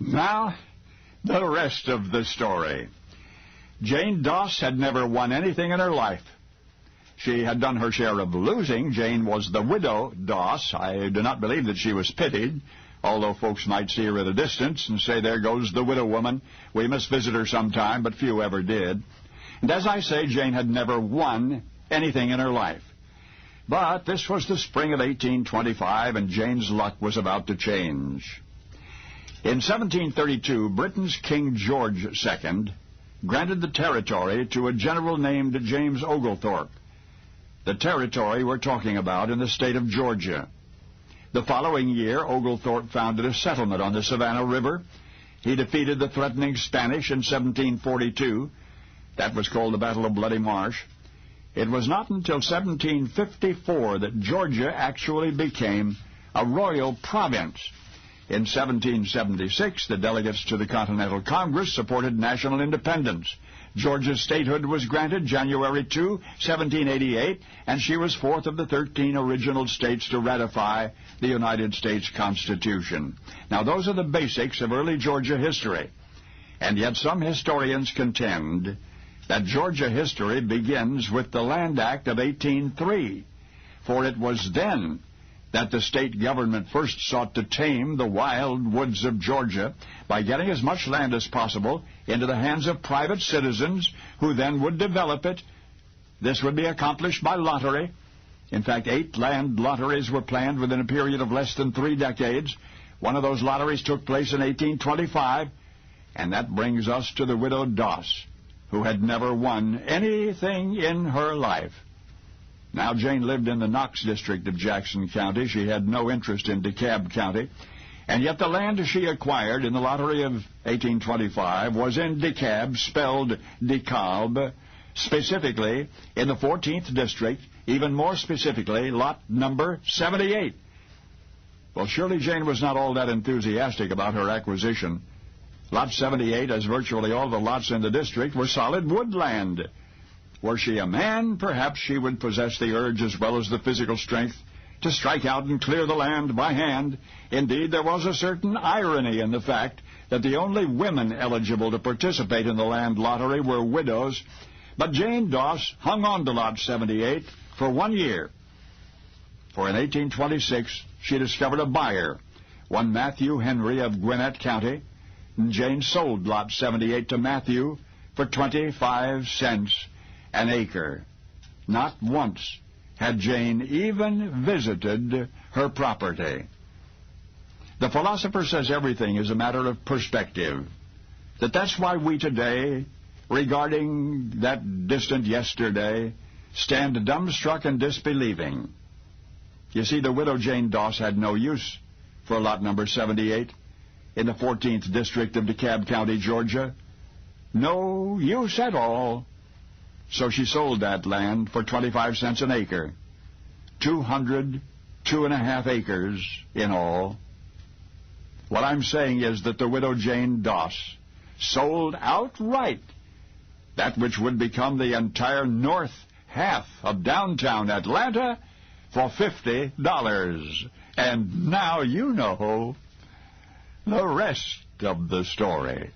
Now, the rest of the story. Jane Doss had never won anything in her life. She had done her share of losing. Jane was the widow Doss. I do not believe that she was pitied, although folks might see her at a distance and say, there goes the widow woman. We must visit her sometime, but few ever did. And as I say, Jane had never won anything in her life. But this was the spring of 1825, and Jane's luck was about to change. In 1732, Britain's King George II granted the territory to a general named James Oglethorpe. The territory we're talking about in the state of Georgia. The following year, Oglethorpe founded a settlement on the Savannah River. He defeated the threatening Spanish in 1742. That was called the Battle of Bloody Marsh. It was not until 1754 that Georgia actually became a royal province. In 1776, the delegates to the Continental Congress supported national independence. Georgia's statehood was granted January 2, 1788, and she was fourth of the 13 original states to ratify the United States Constitution. Now, those are the basics of early Georgia history. And yet some historians contend that Georgia history begins with the Land Act of 1803, for it was then that the state government first sought to tame the wild woods of Georgia by getting as much land as possible into the hands of private citizens who then would develop it. This would be accomplished by lottery. In fact, 8 land lotteries were planned within a period of less than 3 decades. One of those lotteries took place in 1825, and that brings us to the widow Doss, who had never won anything in her life. Now, Jane lived in the Knox district of Jackson County. She had no interest in DeKalb County. And yet the land she acquired in the lottery of 1825 was in DeKalb, spelled DeKalb, specifically in the 14th district, even more specifically, lot number 78. Well, surely Jane was not all that enthusiastic about her acquisition. Lot 78, as virtually all the lots in the district, were solid woodland. Were she a man, perhaps she would possess the urge as well as the physical strength to strike out and clear the land by hand. Indeed, there was a certain irony in the fact that the only women eligible to participate in the land lottery were widows. But Jane Doss hung on to Lot 78 for 1 year. For in 1826, she discovered a buyer, one Matthew Henry of Gwinnett County, and Jane sold Lot 78 to Matthew for 25 cents an acre. Not once had Jane even visited her property. The philosopher says everything is a matter of perspective. That's why we today, regarding that distant yesterday, stand dumbstruck and disbelieving. You see, the widow Jane Doss had no use for lot number 78 in the 14th district of DeKalb County, Georgia. No use at all. So she sold that land for 25 cents an acre. 2.5 acres in all. What I'm saying is that the widow Jane Doss sold outright that which would become the entire north half of downtown Atlanta for $50. And now you know the rest of the story.